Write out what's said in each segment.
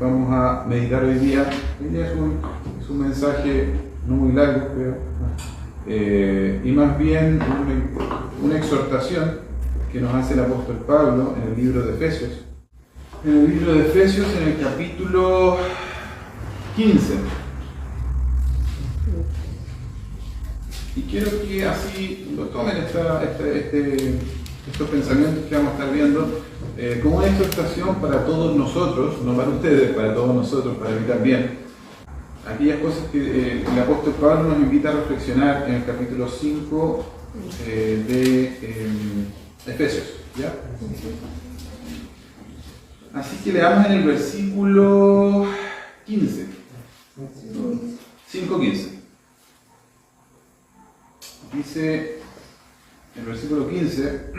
vamos a meditar hoy día. Hoy día es un mensaje no muy largo, creo, y más bien una exhortación que nos hace el apóstol Pablo en el libro de Efesios. En el libro de Efesios, en el capítulo 15. Y quiero que así lo tomen estos pensamientos que vamos a estar viendo como una exhortación para todos nosotros, no para ustedes, para todos nosotros, para mí también. Aquellas cosas que el apóstol Pablo nos invita a reflexionar en el capítulo 5 de Efesios, ¿ya? Así que leamos en el versículo 15. 5:15. Dice el versículo 15: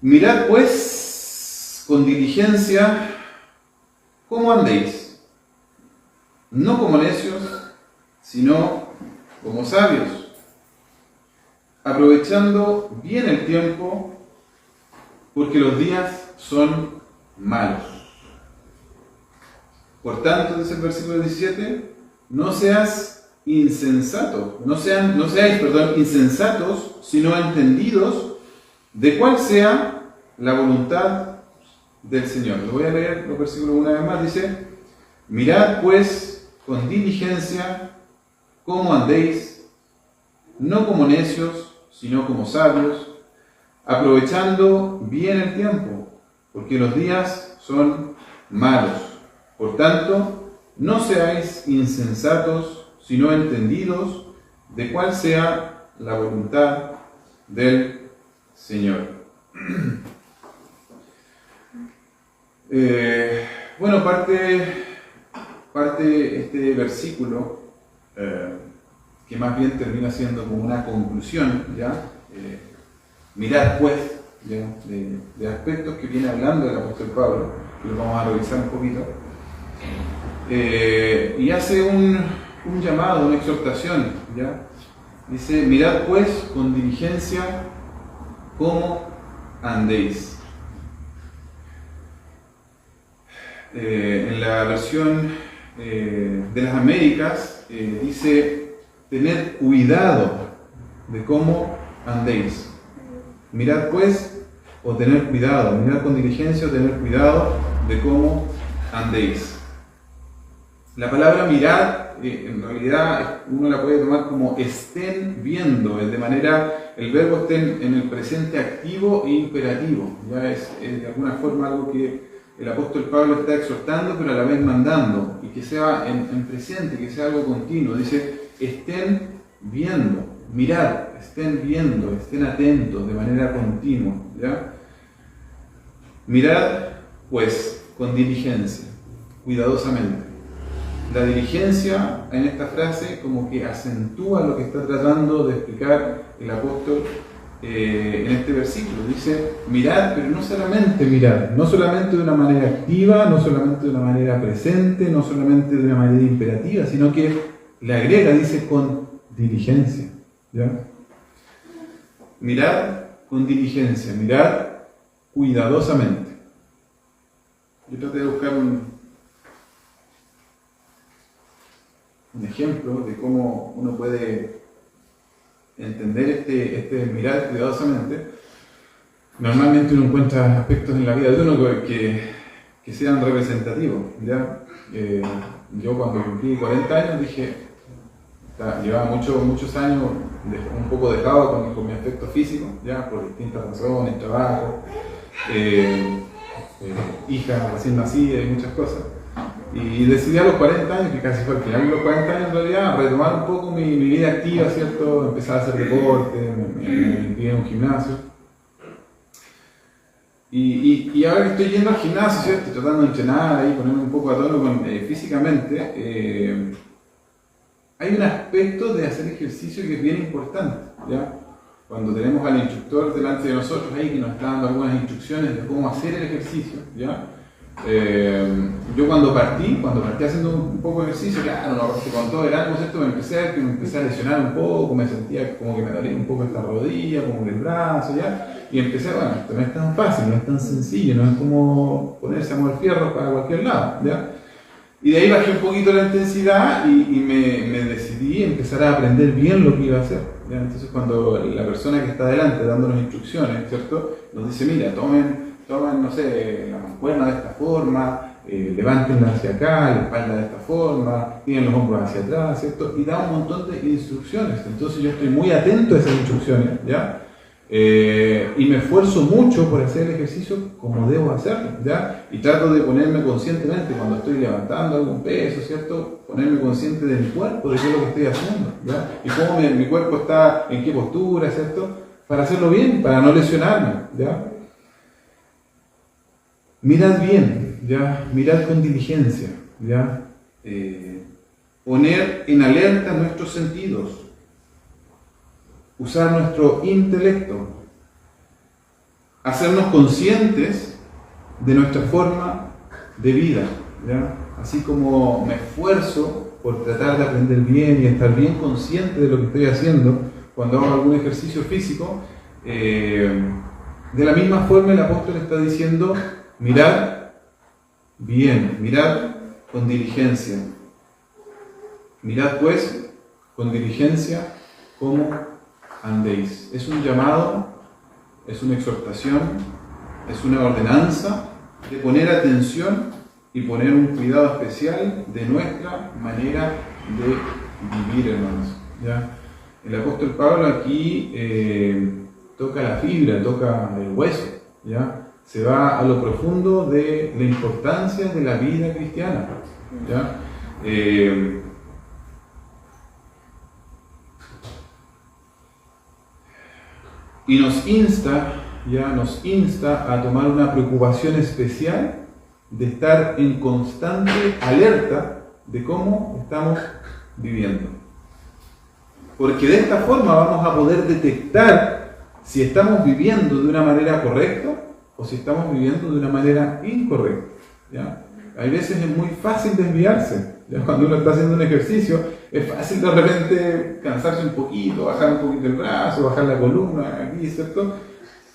Mirad pues con diligencia cómo andéis, no como necios, sino como sabios, aprovechando bien el tiempo, porque los días son malos. Por tanto, dice el versículo 17, no seáis insensatos, sino entendidos de cuál sea la voluntad del Señor. Lo voy a leer los versículos una vez más. Dice: Mirad pues con diligencia cómo andéis, no como necios, sino como sabios, aprovechando bien el tiempo, porque los días son malos. Por tanto, no seáis insensatos, sino entendidos de cuál sea la voluntad del Señor. Bueno, parte este versículo, que más bien termina siendo como una conclusión, ¿ya? Mirad pues, ¿ya? De aspectos que viene hablando el apóstol Pablo, que lo vamos a revisar un poquito, y hace un llamado, una exhortación, ¿ya? Dice: mirad pues con diligencia cómo andéis. En la versión de las Américas dice: tened cuidado de cómo andéis. Mirad pues, o tener cuidado, mirad con diligencia o tener cuidado de cómo andéis. La palabra mirad, en realidad uno la puede tomar como estén viendo, es de manera, el verbo estén en el presente activo e imperativo. Ya es de alguna forma algo que el apóstol Pablo está exhortando, pero a la vez mandando, y que sea en presente, que sea algo continuo. Dice: estén viendo, mirad, estén viendo, estén atentos de manera continua, ¿ya? Mirad pues con diligencia, cuidadosamente. La diligencia en esta frase como que acentúa lo que está tratando de explicar el apóstol en este versículo. Dice: mirad, pero no solamente mirad, no solamente de una manera activa, no solamente de una manera presente, no solamente de una manera imperativa, sino que le agrega, dice, con diligencia, ¿ya? Mirad con diligencia, mirad cuidadosamente. Yo traté de buscar un ejemplo de cómo uno puede entender este mirar cuidadosamente. Normalmente uno encuentra aspectos en la vida de uno que sean representativos, ¿ya? Yo cuando cumplí 40 años dije, llevaba muchos años un poco dejado con mi aspecto físico, ¿ya? Por distintas razones, trabajo, hija recién nacida y muchas cosas. Y decidí a los 40 años, que casi fue al final de los 40 años en realidad, retomar un poco mi vida activa, ¿cierto? Empezar a hacer deporte, me metí en un gimnasio. Y ahora que estoy yendo al gimnasio, ¿cierto? Tratando de entrenar ahí, ponerme un poco a tono físicamente, hay un aspecto de hacer ejercicio que es bien importante, ¿ya? Cuando tenemos al instructor delante de nosotros ahí que nos está dando algunas instrucciones de cómo hacer el ejercicio, ¿ya? Yo cuando partí haciendo un poco de ejercicio, claro, con todo el ánimo, ¿cierto? Me empecé a lesionar un poco, me sentía como que me dolía un poco esta rodilla, como que el brazo, ¿ya? y empecé, bueno, esto no es tan fácil, no es tan sencillo, no es como ponerse a mover fierro para cualquier lado, ¿ya? Y de ahí bajé un poquito la intensidad y me decidí empezar a aprender bien lo que iba a hacer, ¿ya? Entonces cuando la persona que está delante dándonos instrucciones, ¿cierto? Nos dice, mira, tomen, no sé, la mancuerna de esta forma, levántenla hacia acá, la espalda de esta forma, tienen los hombros hacia atrás, ¿cierto? Y da un montón de instrucciones. Entonces yo estoy muy atento a esas instrucciones, ¿ya? Y me esfuerzo mucho por hacer el ejercicio como debo hacerlo, ¿ya? Y trato de ponerme conscientemente cuando estoy levantando algún peso, ¿cierto? Ponerme consciente de mi cuerpo, de qué es lo que estoy haciendo, ¿ya? Y cómo mi cuerpo está, en qué postura, ¿cierto? Para hacerlo bien, para no lesionarme, ¿ya? Mirad bien, ¿ya? Mirad con diligencia, ¿ya? Poner en alerta nuestros sentidos, usar nuestro intelecto, hacernos conscientes de nuestra forma de vida, ¿ya? Así como me esfuerzo por tratar de aprender bien y estar bien consciente de lo que estoy haciendo cuando hago algún ejercicio físico, de la misma forma el apóstol está diciendo, mirad bien, mirad con diligencia. Mirad pues con diligencia cómo andéis. Es un llamado, es una exhortación, es una ordenanza de poner atención y poner un cuidado especial de nuestra manera de vivir, hermanos, ¿ya? El apóstol Pablo aquí toca la fibra, toca el hueso, ¿ya? Se va a lo profundo de la importancia de la vida cristiana, ¿ya? Y nos insta a tomar una preocupación especial de estar en constante alerta de cómo estamos viviendo. Porque de esta forma vamos a poder detectar si estamos viviendo de una manera correcta o si estamos viviendo de una manera incorrecta, ¿ya? Hay veces es muy fácil desviarse, ¿ya? Cuando uno está haciendo un ejercicio es fácil de repente cansarse un poquito, bajar un poquito el brazo, bajar la columna aquí, ¿cierto?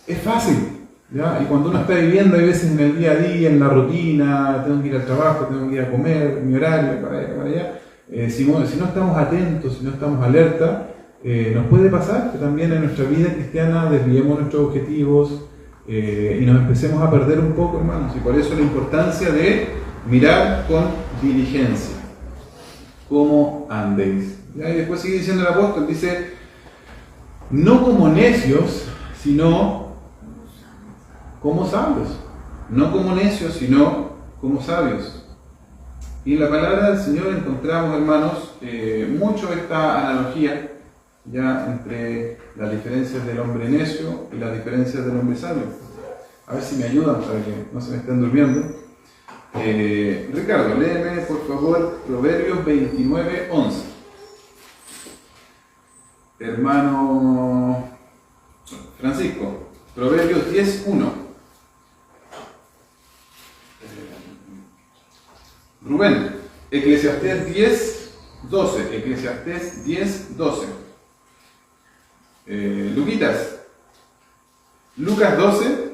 Es fácil, ¿ya? Y cuando uno está viviendo hay veces en el día a día, en la rutina, tengo que ir al trabajo, tengo que ir a comer, mi horario, para allá, si no estamos atentos, si no estamos alerta, nos puede pasar que también en nuestra vida cristiana desviemos nuestros objetivos y nos empecemos a perder un poco, hermanos. Y por eso la importancia de mirar con diligencia cómo andéis. ¿Ya? Y después sigue diciendo el apóstol, dice, no como necios, sino como sabios. No como necios, sino como sabios. Y en la palabra del Señor encontramos, hermanos, mucho esta analogía ya entre las diferencias del hombre necio y las diferencias del hombre sabio. A ver si me ayudan para que no se me estén durmiendo. Ricardo, léeme por favor Proverbios 29:11. Hermano Francisco, Proverbios 10:1. Rubén, Eclesiastés 10:12. Eclesiastés 10:12. Luquitas, Lucas 12.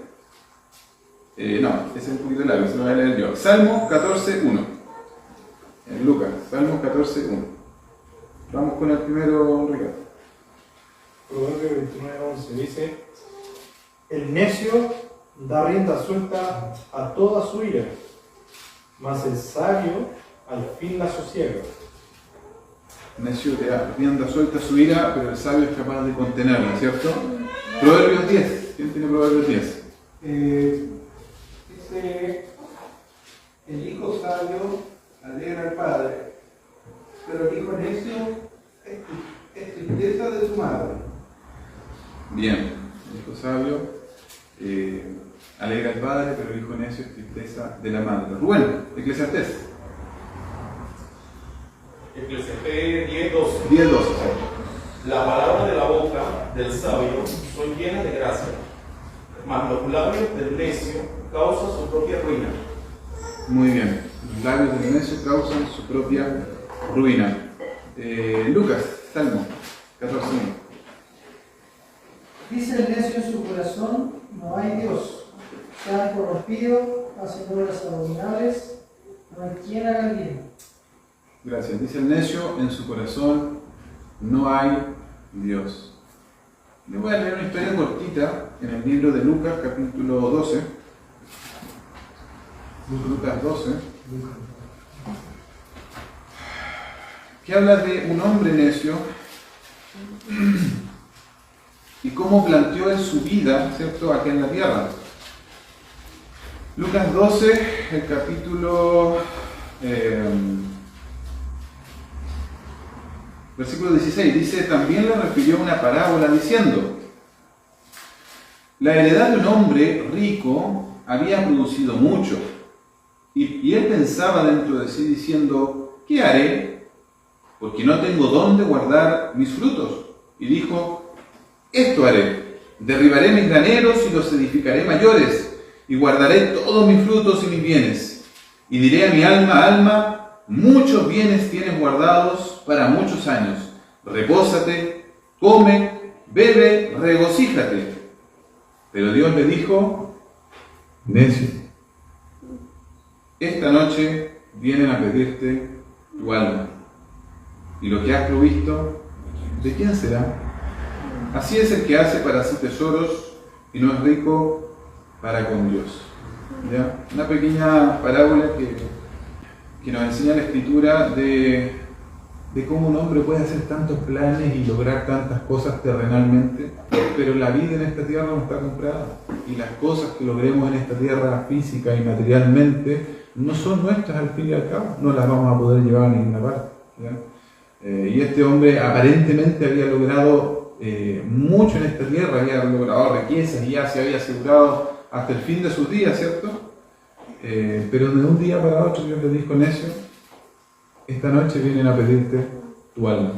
No, ese es un poquito largo, se lo voy a leer yo. Salmos 14:1. Lucas, Salmos 14:1. Vamos con el primero, Ricardo. Proverbio 29:11 dice: el necio da rienda suelta a toda su ira, mas el sabio al fin la sosiega. El necio te da rienda suelta a su ira, pero el sabio es capaz de contenerla, ¿cierto? Proverbios 10. ¿Quién tiene Proverbios 10? Dice, el hijo sabio alegra al padre, pero el hijo necio es tristeza de su madre. Bien, el hijo sabio alegra al padre, pero el hijo necio es tristeza de la madre. Rubén, Eclesiastés. Eclesiastés 10:12. 10:12. La palabra de la boca del sabio son llenas de gracia, mas los labios del necio causan su propia ruina. Muy bien, los labios del necio causan su propia ruina. Lucas, Salmo 14:1. Dice el necio en su corazón, no hay Dios. Se han corrompido, hacen obras abominables, no hay quien haga el bien. Gracias. Dice el necio en su corazón, no hay Dios. Le voy a leer una historia cortita en el libro de Lucas, capítulo 12. Lucas 12. Que habla de un hombre necio y cómo planteó en su vida, ¿cierto?, aquí en la tierra. Lucas 12, el capítulo, versículo 16, dice: también le refirió una parábola diciendo: la heredad de un hombre rico había producido mucho, y él pensaba dentro de sí diciendo: ¿qué haré? Porque no tengo dónde guardar mis frutos. Y dijo: esto haré, derribaré mis graneros y los edificaré mayores, y guardaré todos mis frutos y mis bienes. Y diré a mi alma: alma, muchos bienes tienes guardados para muchos años. Repósate, come, bebe, regocíjate. Pero Dios le dijo: necio, esta noche vienen a pedirte tu alma, y lo que has provisto, ¿de quién será? Así es el que hace para sí tesoros y no es rico para con Dios. ¿Ya? Una pequeña parábola que nos enseña la Escritura de cómo un hombre puede hacer tantos planes y lograr tantas cosas terrenalmente, pero la vida en esta tierra no está comprada, y las cosas que logremos en esta tierra física y materialmente no son nuestras al fin y al cabo, no las vamos a poder llevar a ninguna parte. Y este hombre aparentemente había logrado mucho en esta tierra, había logrado riquezas y ya se había asegurado hasta el fin de sus días, ¿cierto? Pero de un día para otro Dios le dijo: necio, esta noche vienen a pedirte tu alma,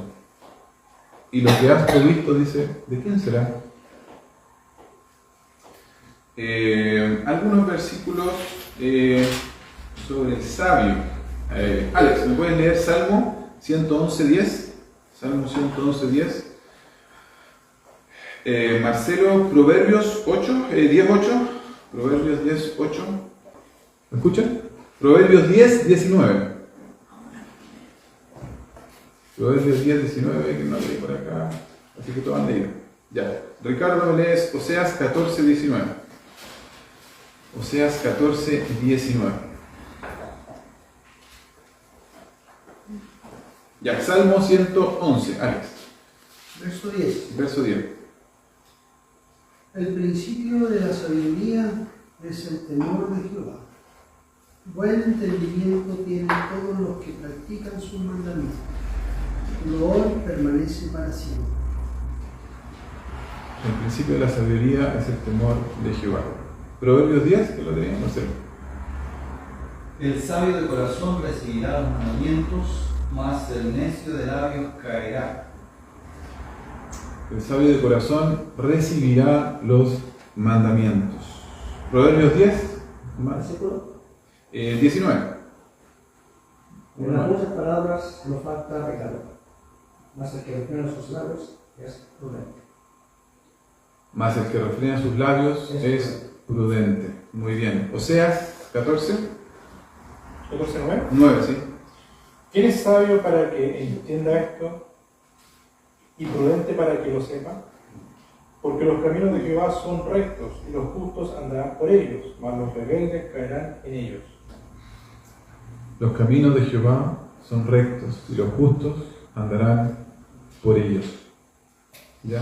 y lo que has provisto, dice, ¿de quién será? Algunos versículos sobre el sabio. Alex, ¿me puedes leer Salmo 111:10? Salmo 111:10. Marcelo, Proverbios 10:8. Proverbios 10:8. ¿Me escuchan? Proverbios 10:19. Proverbios 10:19, que no leí por acá, así que todos han leído. Ya. Ricardo, lees Oseas 14:19. Oseas 14:19. Ya, Salmo 111, Alex. Verso 10. Verso 10. El principio de la sabiduría es el temor de Jehová. Buen entendimiento tienen todos los que practican sus mandamientos. Su loor permanece para siempre. El principio de la sabiduría es el temor de Jehová. Proverbios 10, que lo tenían, no sé. El sabio de corazón recibirá los mandamientos, mas el necio de labios caerá. El sabio de corazón recibirá los mandamientos. Proverbios 10, más. Versículo. 19. En las muchas palabras no falta regalo, mas el que refrena sus labios es prudente. Más el que refrena sus labios es prudente. Muy bien. Oseas 14. 14:9. 9, sí. ¿Quién es sabio para que entienda esto y prudente para que lo sepa? Porque los caminos de Jehová son rectos y los justos andarán por ellos, mas los rebeldes caerán en ellos. Los caminos de Jehová son rectos y los justos andarán por ellos. ¿Ya?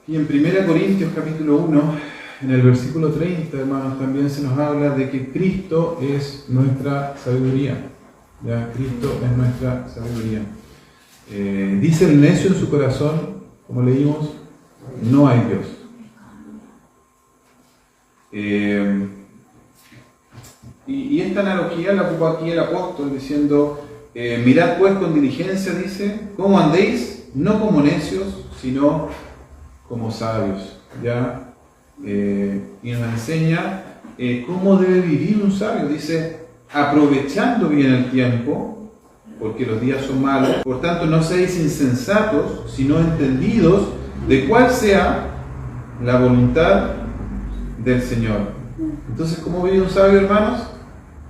Y en 1 Corintios capítulo 1, en el versículo 30, hermanos, también se nos habla de que Cristo es nuestra sabiduría. ¿Ya? Cristo es nuestra sabiduría. Dice el necio en su corazón, como leímos, no hay Dios. Y esta analogía la ocupa aquí el apóstol diciendo: mirad pues con diligencia, dice, cómo andéis, no como necios, sino como sabios. ¿Ya? Y nos enseña cómo debe vivir un sabio. Dice: aprovechando bien el tiempo, porque los días son malos. Por tanto, no seáis insensatos, sino entendidos de cuál sea la voluntad del Señor. Entonces, ¿cómo vive un sabio, hermanos?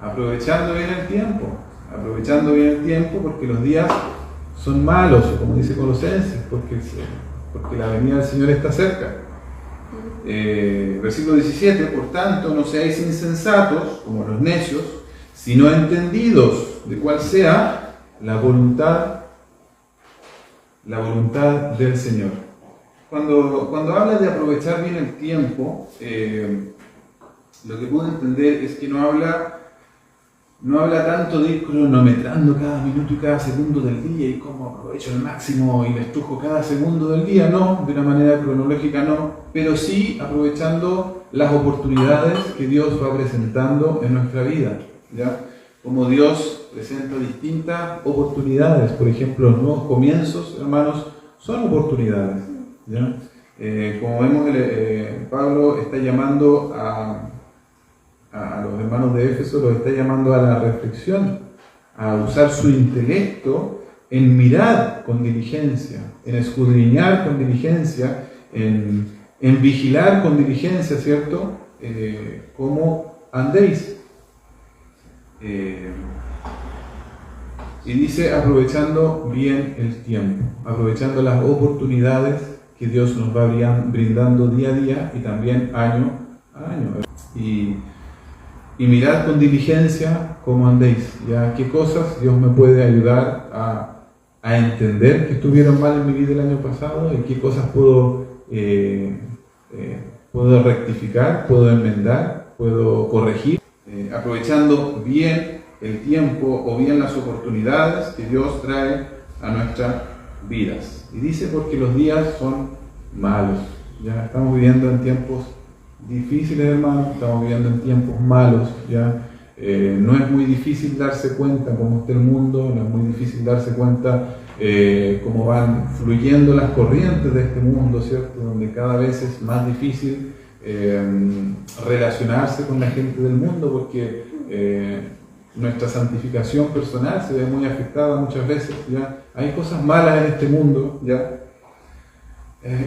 Aprovechando bien el tiempo. Aprovechando bien el tiempo, porque los días son malos, como dice Colosenses, porque la venida del Señor está cerca. Versículo 17, por tanto, no seáis insensatos como los necios, sino entendidos de cuál sea la voluntad del Señor. Cuando habla de aprovechar bien el tiempo, lo que puedo entender es que no habla tanto de ir cronometrando cada minuto y cada segundo del día y cómo aprovecho al máximo y me estrujo cada segundo del día, no, de una manera cronológica no, pero sí aprovechando las oportunidades que Dios va presentando en nuestra vida, ¿ya? Como Dios presenta distintas oportunidades, por ejemplo, los nuevos comienzos, hermanos, son oportunidades, ¿ya? Como vemos, Pablo está llamando a los hermanos de Éfeso, los está llamando a la reflexión, a usar su intelecto en mirar con diligencia, en escudriñar con diligencia, en vigilar con diligencia, ¿cierto? Cómo andéis. Y dice aprovechando bien el tiempo, aprovechando las oportunidades que Dios nos va brindando día a día y también año a año. Y mirad con diligencia cómo andéis, ya qué cosas Dios me puede ayudar a entender que estuvieron mal en mi vida el año pasado y qué cosas puedo rectificar, puedo enmendar, puedo corregir, aprovechando bien el tiempo o bien las oportunidades que Dios trae a nuestras vidas. Y dice porque los días son malos, ya estamos viviendo en tiempos difíciles, hermanos, estamos viviendo en tiempos malos, ya no es muy difícil darse cuenta cómo está el mundo, no es muy difícil darse cuenta cómo van fluyendo las corrientes de este mundo, ¿cierto? Donde cada vez es más difícil relacionarse con la gente del mundo porque nuestra santificación personal se ve muy afectada muchas veces, ¿ya? Hay cosas malas en este mundo, ¿ya?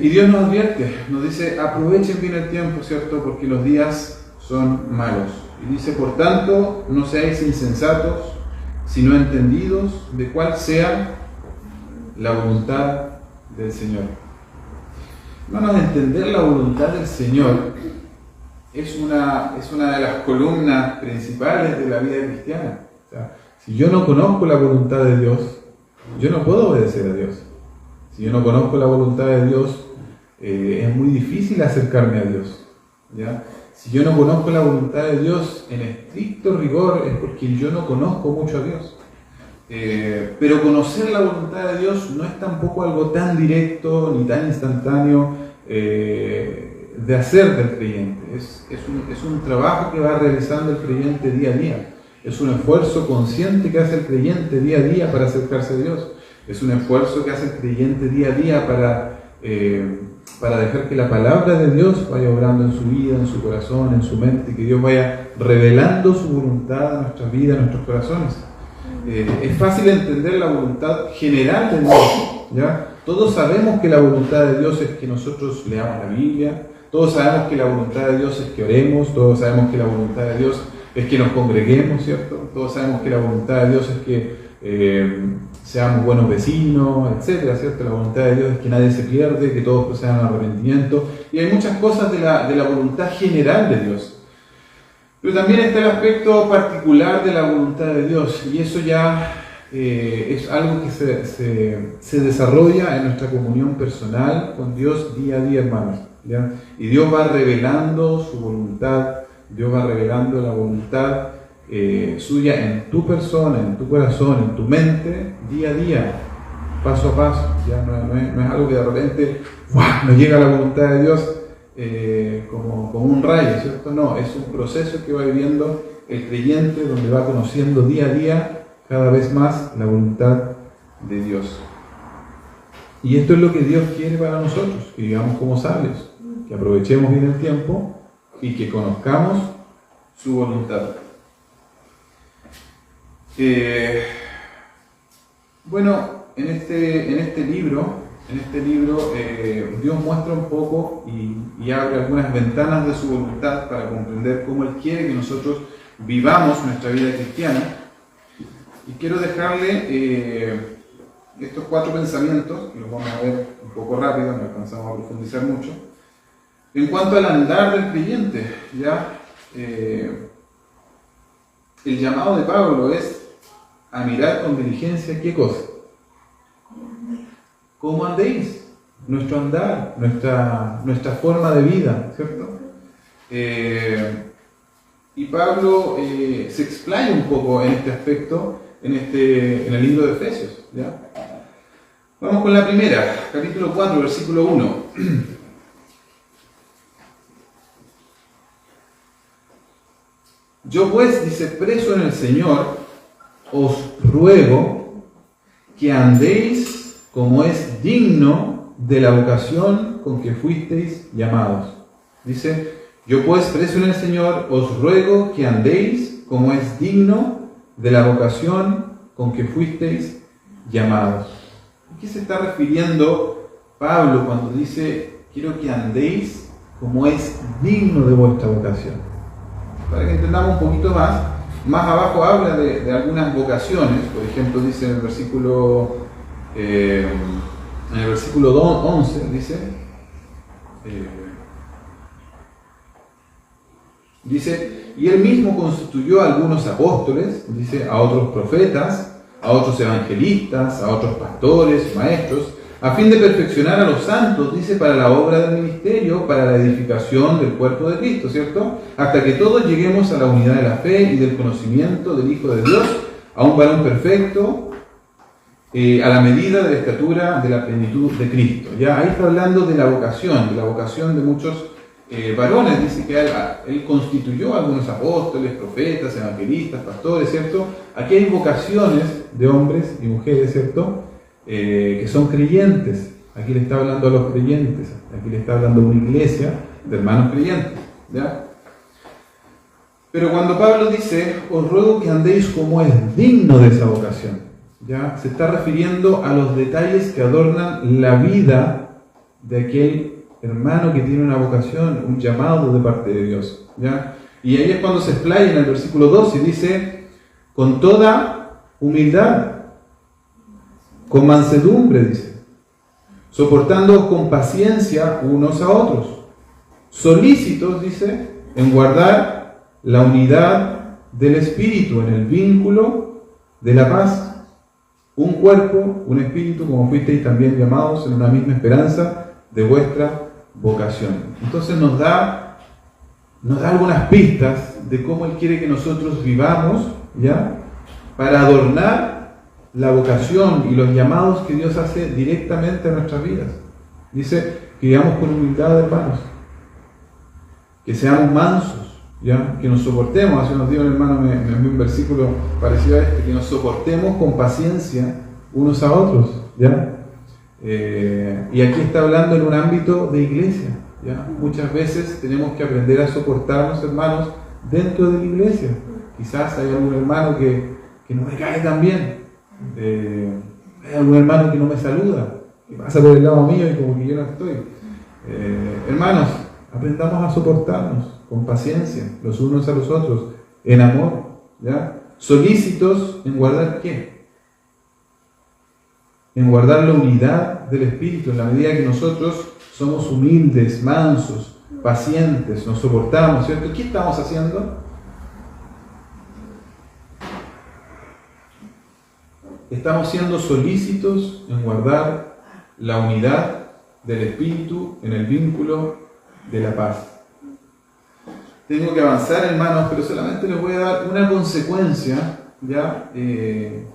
Y Dios nos advierte, nos dice, aprovechen bien el tiempo, ¿cierto? Porque los días son malos. Y dice, por tanto, no seáis insensatos, sino entendidos de cuál sea la voluntad del Señor. Hermanos, entender la voluntad del Señor es una de las columnas principales de la vida cristiana. O sea, si yo no conozco la voluntad de Dios, yo no puedo obedecer a Dios. Si yo no conozco la voluntad de Dios, es muy difícil acercarme a Dios, ¿ya? Si yo no conozco la voluntad de Dios en estricto rigor, es porque yo no conozco mucho a Dios. Pero conocer la voluntad de Dios no es tampoco algo tan directo ni tan instantáneo de hacer del creyente. Es un trabajo que va realizando el creyente día a día. Es un esfuerzo consciente que hace el creyente día a día para acercarse a Dios. Es un esfuerzo que hace el creyente día a día para dejar que la palabra de Dios vaya obrando en su vida, en su corazón, en su mente, que Dios vaya revelando su voluntad a nuestras vidas, a nuestros corazones. Es fácil entender la voluntad general de Dios, ¿ya? Todos sabemos que la voluntad de Dios es que nosotros leamos la Biblia, todos sabemos que la voluntad de Dios es que oremos, todos sabemos que la voluntad de Dios es que nos congreguemos, ¿cierto? Todos sabemos que la voluntad de Dios es que seamos buenos vecinos, etcétera, ¿cierto? La voluntad de Dios es que nadie se pierde, que todos procedan al arrepentimiento, y hay muchas cosas de la voluntad general de Dios. Pero también está el aspecto particular de la voluntad de Dios, y eso ya es algo que se desarrolla en nuestra comunión personal con Dios día a día, hermanos, ¿ya? Y Dios va revelando su voluntad, Dios va revelando la voluntad suya en tu persona, en tu corazón, en tu mente, día a día, paso a paso. Ya no es algo que de repente nos llega a la voluntad de Dios como un rayo, ¿cierto? No, es un proceso que va viviendo el creyente, donde va conociendo día a día cada vez más la voluntad de Dios. Y esto es lo que Dios quiere para nosotros, que vivamos como sabios, que aprovechemos bien el tiempo y que conozcamos su voluntad. Bueno, en este libro en este libro Dios muestra un poco y abre algunas ventanas de su voluntad para comprender cómo Él quiere que nosotros vivamos nuestra vida cristiana. Y quiero dejarle estos 4 pensamientos, que los vamos a ver un poco rápido, no alcanzamos a profundizar mucho. En cuanto al andar del creyente, ya el llamado de Pablo es a mirar con diligencia ¿qué cosa? ¿Cómo andéis? Nuestro andar, nuestra forma de vida, ¿cierto? Y Pablo se explaya un poco en este aspecto en el libro de Efesios, ¿ya? Vamos con la primera, capítulo 4, versículo 1. Yo pues, dice, preso en el Señor, os ruego que andéis como es digno de la vocación con que fuisteis llamados. Dice, yo pues, preso en el Señor, os ruego que andéis como es digno de la vocación con que fuisteis llamados. ¿A qué se está refiriendo Pablo cuando dice, quiero que andéis como es digno de vuestra vocación? Para que entendamos un poquito más abajo habla de algunas vocaciones. Por ejemplo, dice en el versículo 11, dice, y él mismo constituyó a algunos apóstoles, dice, a otros profetas, a otros evangelistas, a otros pastores, maestros, a fin de perfeccionar a los santos, dice, para la obra del ministerio, para la edificación del cuerpo de Cristo, ¿cierto? Hasta que todos lleguemos a la unidad de la fe y del conocimiento del Hijo de Dios, a un varón perfecto, a la medida de la estatura de la plenitud de Cristo. Ya ahí está hablando de la vocación de muchos varones. Dice que él constituyó a algunos apóstoles, profetas, evangelistas, pastores, ¿cierto? Aquí hay vocaciones de hombres y mujeres, ¿cierto? Que son creyentes. Aquí le está hablando a los creyentes, aquí le está hablando a una iglesia de hermanos creyentes, ¿ya? Pero cuando Pablo dice, os ruego que andéis como es digno de esa vocación, ¿ya? Se está refiriendo a los detalles que adornan la vida de aquel hermano que tiene una vocación, un llamado de parte de Dios, ¿ya? Y ahí es cuando se explaya en el versículo 2 y dice, con toda humildad, con mansedumbre, dice, soportando con paciencia unos a otros, solícitos, dice, en guardar la unidad del Espíritu, en el vínculo de la paz, un cuerpo, un espíritu, como fuisteis también llamados en una misma esperanza de vuestra vocación. Entonces nos da algunas pistas de cómo Él quiere que nosotros vivamos, ¿ya? Para adornar la vocación y los llamados que Dios hace directamente a nuestras vidas. Dice que vivamos con humildad, hermanos, que seamos mansos, ¿ya? Que nos soportemos. Hace unos días un hermano me envió un versículo parecido a este, que nos soportemos con paciencia unos a otros, ¿ya? Y aquí está hablando en un ámbito de iglesia, ¿ya? Muchas veces tenemos que aprender a soportarnos, hermanos, dentro de la iglesia. Quizás hay algún hermano que no me cae tan bien. Hay algún hermano que no me saluda, que pasa por el lado mío y como que yo no estoy. Hermanos, aprendamos a soportarnos con paciencia los unos a los otros, en amor, ¿ya? Solícitos en guardar ¿qué? En guardar la unidad del Espíritu, en la medida que nosotros somos humildes, mansos, pacientes, nos soportamos, ¿cierto? ¿Qué estamos haciendo? Estamos siendo solícitos en guardar la unidad del Espíritu en el vínculo de la paz. Tengo que avanzar, hermanos, pero solamente les voy a dar una consecuencia, ¿ya? De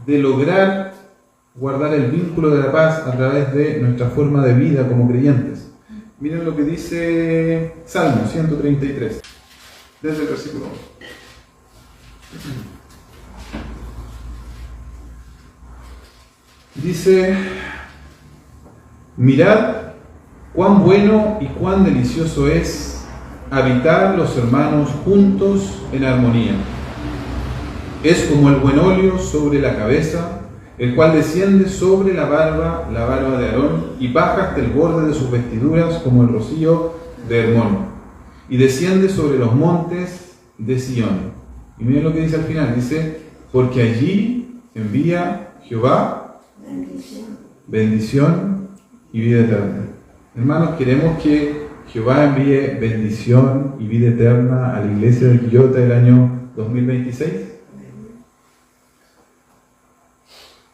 lograr guardar el vínculo de la paz a través de nuestra forma de vida como creyentes. Miren lo que dice Salmo 133, desde el versículo 1. Dice, mirad cuán bueno y cuán delicioso es habitar los hermanos juntos en armonía. Es como el buen óleo sobre la cabeza el cual desciende sobre la barba de Aarón, y baja hasta el borde de sus vestiduras como el rocío de Hermón, y desciende sobre los montes de Sión. Y miren lo que dice al final, dice, porque allí envía Jehová bendición y vida eterna. Hermanos, queremos que Jehová envíe bendición y vida eterna a la iglesia de Quillota el año 2026.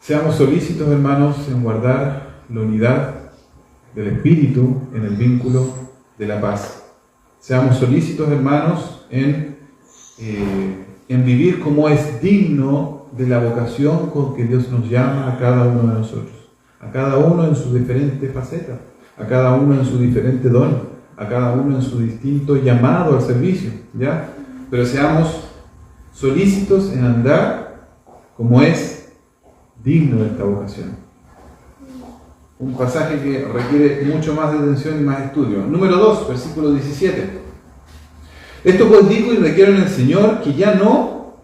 Seamos solícitos, hermanos, en guardar la unidad del Espíritu en el vínculo de la paz. Seamos solícitos, hermanos, en vivir como es digno de la vocación con que Dios nos llama a cada uno de nosotros, a cada uno en su diferente faceta, a cada uno en su diferente don, a cada uno en su distinto llamado al servicio, ¿ya? Pero seamos solícitos en andar como es digno de esta vocación. Un pasaje que requiere mucho más de atención y más estudio. Número 2, versículo 17. Esto pues digo y requiero en el Señor que ya no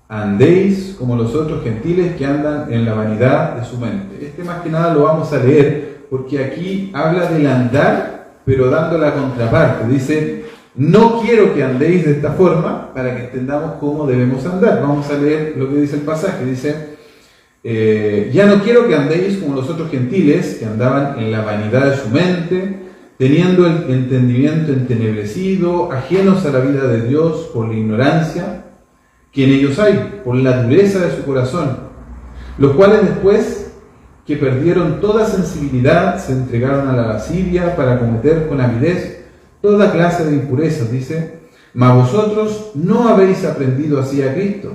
andéis como los otros gentiles que andan en la vanidad de su mente. Este más que nada lo vamos a leer porque aquí habla del andar, pero dando la contraparte. Dice, no quiero que andéis de esta forma para que entendamos cómo debemos andar. Vamos a leer lo que dice el pasaje. Dice, ya no quiero que andéis como los otros gentiles que andaban en la vanidad de su mente, teniendo el entendimiento entenebrecido, ajenos a la vida de Dios por la ignorancia que en ellos hay, por la dureza de su corazón, los cuales después que perdieron toda sensibilidad se entregaron a la lascivia para cometer con avidez toda clase de impurezas, dice, mas vosotros no habéis aprendido así a Cristo,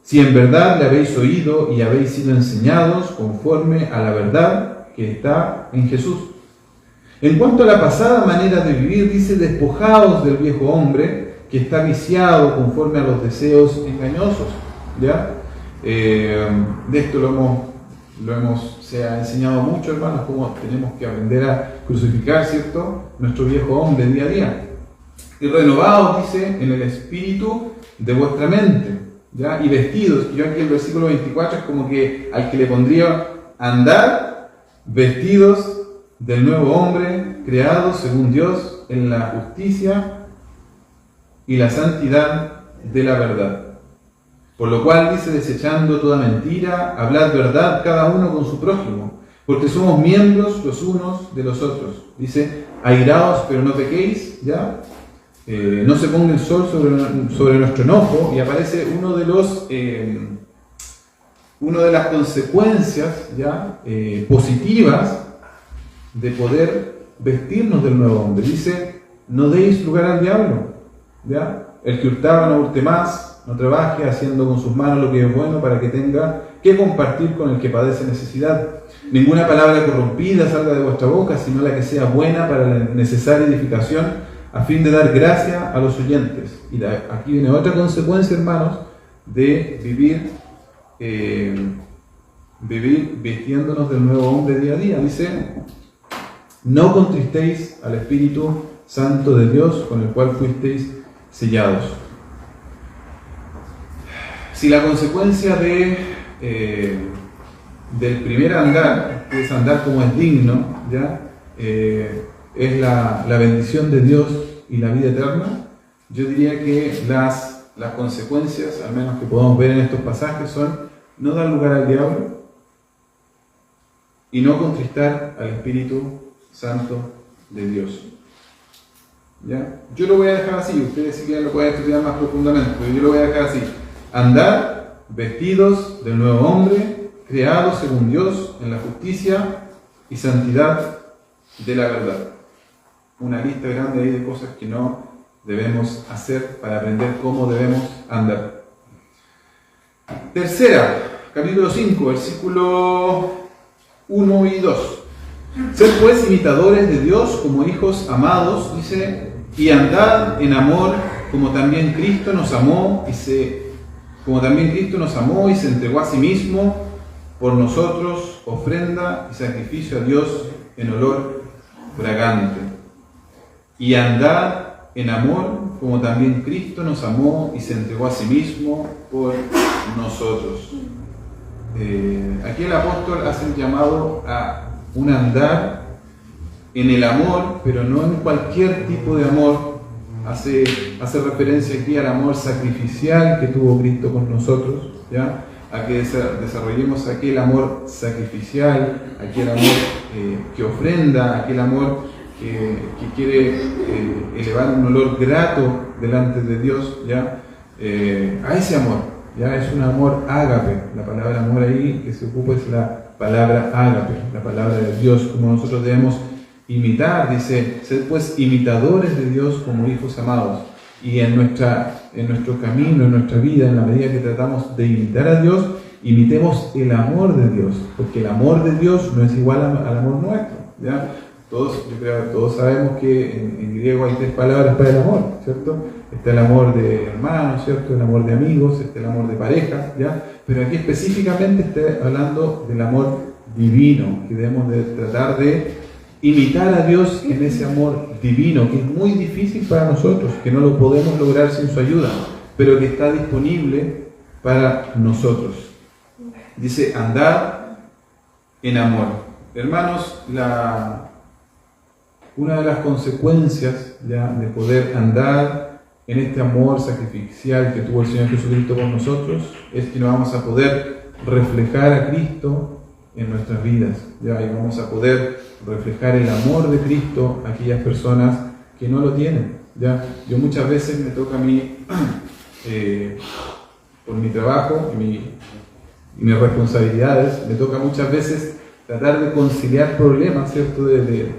si en verdad le habéis oído y habéis sido enseñados conforme a la verdad que está en Jesús. En cuanto a la pasada manera de vivir, dice, despojaos del viejo hombre que está viciado conforme a los deseos engañosos. ¿Ya? De esto se ha enseñado mucho, hermanos, cómo tenemos que aprender a crucificar, ¿cierto?, nuestro viejo hombre día a día. Y renovaos, dice, en el espíritu de vuestra mente, ¿ya? Y vestidos. Yo aquí el versículo 24 es como que al que le pondría andar vestidos del nuevo hombre, creado según Dios en la justicia y la santidad de la verdad. Por lo cual dice, desechando toda mentira, hablad verdad cada uno con su prójimo, porque somos miembros los unos de los otros. Dice, airaos pero no pequéis, ¿ya? No se ponga el sol sobre nuestro enojo, y aparece una de las consecuencias, ¿ya? Positivas de poder vestirnos del nuevo hombre. Dice, no deis lugar al diablo, ¿ya? El que hurtaba no hurte más, no trabaje haciendo con sus manos lo que es bueno para que tenga que compartir con el que padece necesidad. Ninguna palabra corrompida salga de vuestra boca, sino la que sea buena para la necesaria edificación, a fin de dar gracia a los oyentes. Y aquí viene otra consecuencia, hermanos, de vivir vistiéndonos del nuevo hombre día a día. Dice, no contristéis al Espíritu Santo de Dios, con el cual fuisteis sellados. Si la consecuencia del primer andar, que es andar como es digno, ¿ya? Es la bendición de Dios y la vida eterna, yo diría que las consecuencias, al menos que podemos ver en estos pasajes, son no dar lugar al diablo y no contristar al Espíritu Santo de Dios. ¿Ya? Yo lo voy a dejar así, ustedes si quieren lo pueden estudiar más profundamente, pero yo lo voy a dejar así. Andar vestidos del nuevo hombre, creados según Dios en la justicia y santidad de la verdad. Una lista grande ahí de cosas que no debemos hacer para aprender cómo debemos andar. Tercera, capítulo 5, versículo 1 y 2. Sed pues imitadores de Dios como hijos amados, dice, y andad en amor como también Cristo nos amó y se entregó a sí mismo por nosotros, ofrenda y sacrificio a Dios en olor fragante. Y andad en amor como también Cristo nos amó y se entregó a sí mismo por nosotros. aquí el apóstol hace el llamado a un andar en el amor, pero no en cualquier tipo de amor. Hace referencia aquí al amor sacrificial que tuvo Cristo con nosotros, ¿ya? A que desarrollemos aquel amor sacrificial, aquel amor que ofrenda, aquel amor que quiere elevar un olor grato delante de Dios, ¿ya? A ese amor, ¿ya? Es un amor ágape. La palabra amor ahí que se ocupa es la palabra ágape, la palabra de Dios, como nosotros debemos imitar. Dice, sed pues imitadores de Dios como hijos amados. Y en nuestro camino, en nuestra vida, en la medida que tratamos de imitar a Dios, imitemos el amor de Dios, porque el amor de Dios no es igual al amor nuestro, ¿ya? Yo creo que todos sabemos que en griego hay 3 palabras para el amor, ¿cierto? Está el amor de hermanos, ¿cierto? El amor de amigos, está el amor de pareja, ¿ya? Pero aquí específicamente está hablando del amor divino, que debemos de tratar de imitar a Dios en ese amor divino, que es muy difícil para nosotros, que no lo podemos lograr sin su ayuda, pero que está disponible para nosotros. Dice, andad en amor. Hermanos, una de las consecuencias, ¿ya?, de poder andar en este amor sacrificial que tuvo el Señor Jesucristo por nosotros es que nos vamos a poder reflejar a Cristo en nuestras vidas, ¿ya? Y vamos a poder reflejar el amor de Cristo a aquellas personas que no lo tienen, ¿ya? Yo muchas veces me toca a mí, por mi trabajo y mis responsabilidades, me toca muchas veces tratar de conciliar problemas, ¿cierto?, de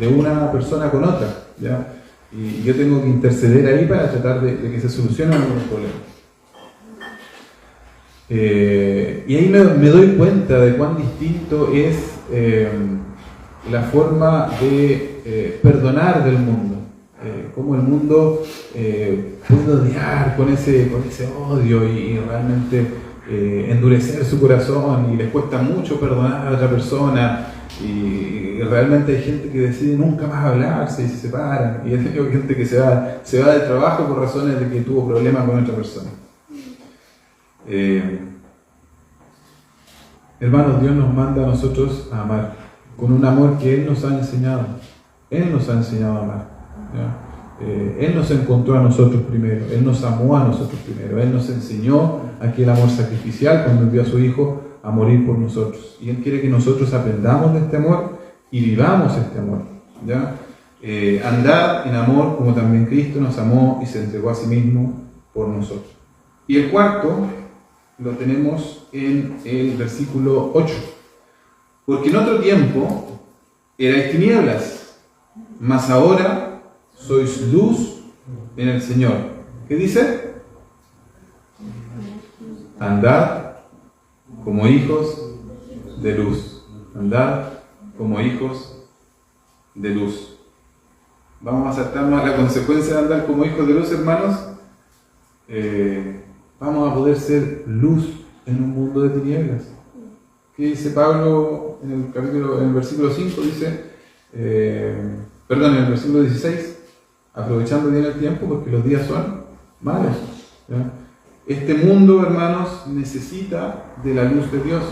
una persona con otra, ¿ya? Y yo tengo que interceder ahí para tratar de que se solucionen algunos problemas. Y ahí me doy cuenta de cuán distinto es la forma de perdonar del mundo. Cómo el mundo puede odiar con ese odio y realmente endurecer su corazón, y les cuesta mucho perdonar a otra persona, y realmente hay gente que decide nunca más hablarse y se separan, y hay gente que se va del trabajo por razones de que tuvo problemas con otra persona. Hermanos, Dios nos manda a nosotros a amar con un amor que Él nos ha enseñado. Él nos ha enseñado a amar, ¿ya? Él nos encontró a nosotros primero, Él nos amó a nosotros primero, Él nos enseñó aquel amor sacrificial cuando envió a su Hijo a morir por nosotros. Y Él quiere que nosotros aprendamos de este amor y vivamos este amor, ¿ya? Andar en amor como también Cristo nos amó y se entregó a sí mismo por nosotros. Y el cuarto lo tenemos en el versículo 8. Porque en otro tiempo erais tinieblas, mas ahora sois luz en el Señor. ¿Qué dice? Andad como hijos de luz. Andad como hijos de luz. Vamos a saltarnos a la consecuencia de andar como hijos de luz, hermanos. Vamos a poder ser luz en un mundo de tinieblas. ¿Qué dice Pablo en el versículo 5? Dice, en el versículo 16, aprovechando bien el tiempo porque los días son malos, ¿ya? Este mundo, hermanos, necesita de la luz de Dios.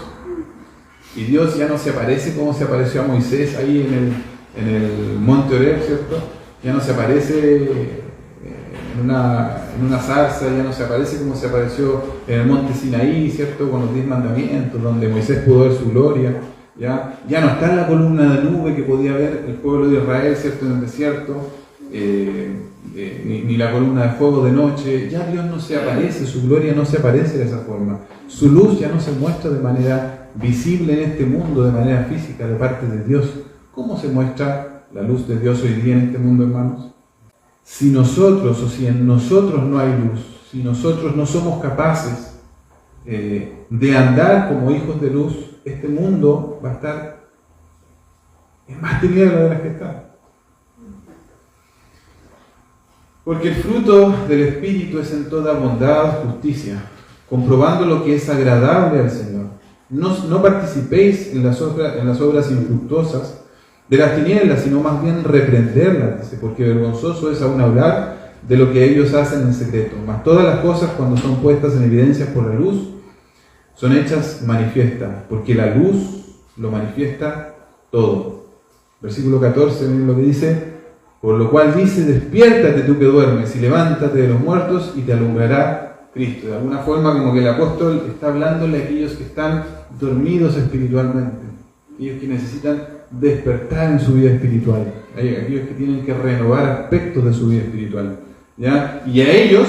Y Dios ya no se aparece como se apareció a Moisés ahí en el monte Horeb, ¿cierto? Ya no se aparece en una zarza, ya no se aparece como se apareció en el monte Sinaí, ¿cierto?, con los 10 mandamientos, donde Moisés pudo ver su gloria. Ya no está en la columna de nube que podía ver el pueblo de Israel, ¿cierto?, en el desierto, ni la columna de fuego de noche. Ya Dios no se aparece, su gloria no se aparece de esa forma. Su luz ya no se muestra de manera visible en este mundo, de manera física, de parte de Dios. ¿Cómo se muestra la luz de Dios hoy día en este mundo, hermanos? Si nosotros, o si en nosotros no hay luz, si nosotros no somos capaces de andar como hijos de luz, este mundo va a estar en más tinieblas de las que está. Porque el fruto del Espíritu es en toda bondad, justicia, comprobando lo que es agradable al Señor. No participéis en las obras infructuosas de las tinieblas, sino más bien reprenderlas, dice, porque vergonzoso es aún hablar de lo que ellos hacen en secreto. Mas todas las cosas, cuando son puestas en evidencia por la luz, son hechas manifiestas, porque la luz lo manifiesta todo. Versículo 14, miren lo que dice: por lo cual dice, despiértate tú que duermes y levántate de los muertos y te alumbrará Cristo. De alguna forma, como que el apóstol está hablándole a aquellos que están dormidos espiritualmente, aquellos que necesitan despertar en su vida espiritual, aquellos que tienen que renovar aspectos de su vida espiritual, ¿ya? Y a ellos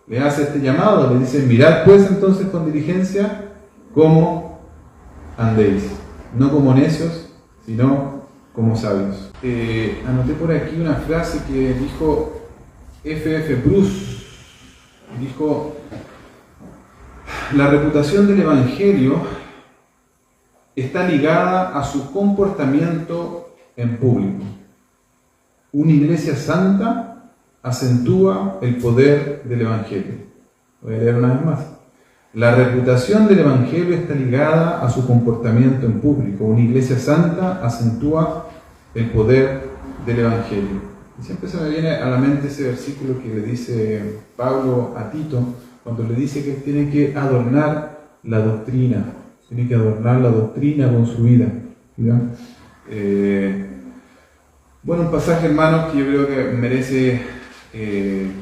les hace este llamado, les dice: mirad pues entonces con diligencia cómo andéis, no como necios, sino como sabios. Anoté por aquí una frase que dijo F.F. Bruce. Dijo: la reputación del Evangelio está ligada a su comportamiento en público. Una iglesia santa acentúa el poder del Evangelio. Voy a leer una vez más. La reputación del Evangelio está ligada a su comportamiento en público. Una iglesia santa acentúa el poder del Evangelio. Y siempre se me viene a la mente ese versículo que le dice Pablo a Tito, cuando le dice que él tiene que adornar la doctrina. Tiene que adornar la doctrina con su vida. Bueno, un pasaje, hermanos, que yo creo que merece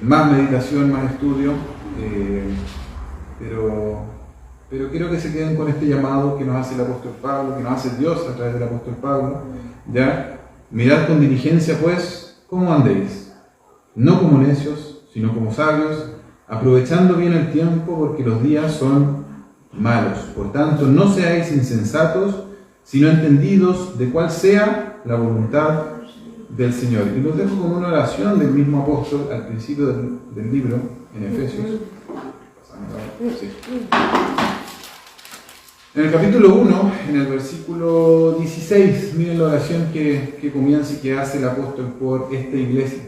más meditación, más estudio. Pero quiero que se queden con este llamado que nos hace el apóstol Pablo, que nos hace Dios a través del apóstol Pablo, ¿ya? Mirad con diligencia, pues, cómo andéis, no como necios, sino como sabios, aprovechando bien el tiempo, porque los días son malos. Por tanto, no seáis insensatos, sino entendidos de cuál sea la voluntad del Señor. Y los dejo con una oración del mismo apóstol al principio del libro, en Efesios. Sí. En el capítulo 1, en el versículo 16, miren la oración que comienza y que hace el apóstol por esta iglesia.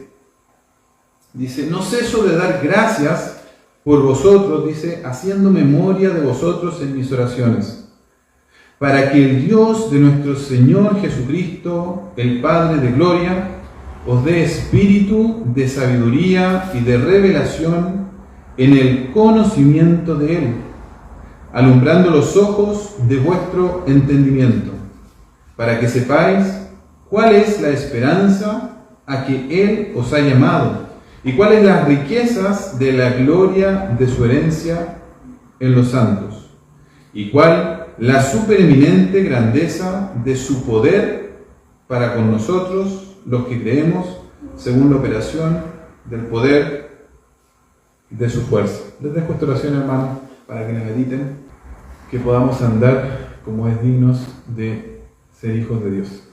Dice: no ceso de dar gracias por vosotros, dice, haciendo memoria de vosotros en mis oraciones, para que el Dios de nuestro Señor Jesucristo, el Padre de gloria, os dé espíritu de sabiduría y de revelación en el conocimiento de Él, alumbrando los ojos de vuestro entendimiento, para que sepáis cuál es la esperanza a que Él os ha llamado, y cuáles las riquezas de la gloria de su herencia en los santos, y cuál la supereminente grandeza de su poder para con nosotros, los que creemos, según la operación del poder de su fuerza. Les dejo esta oración, hermanos, para que la mediten, que podamos andar como es dignos de ser hijos de Dios.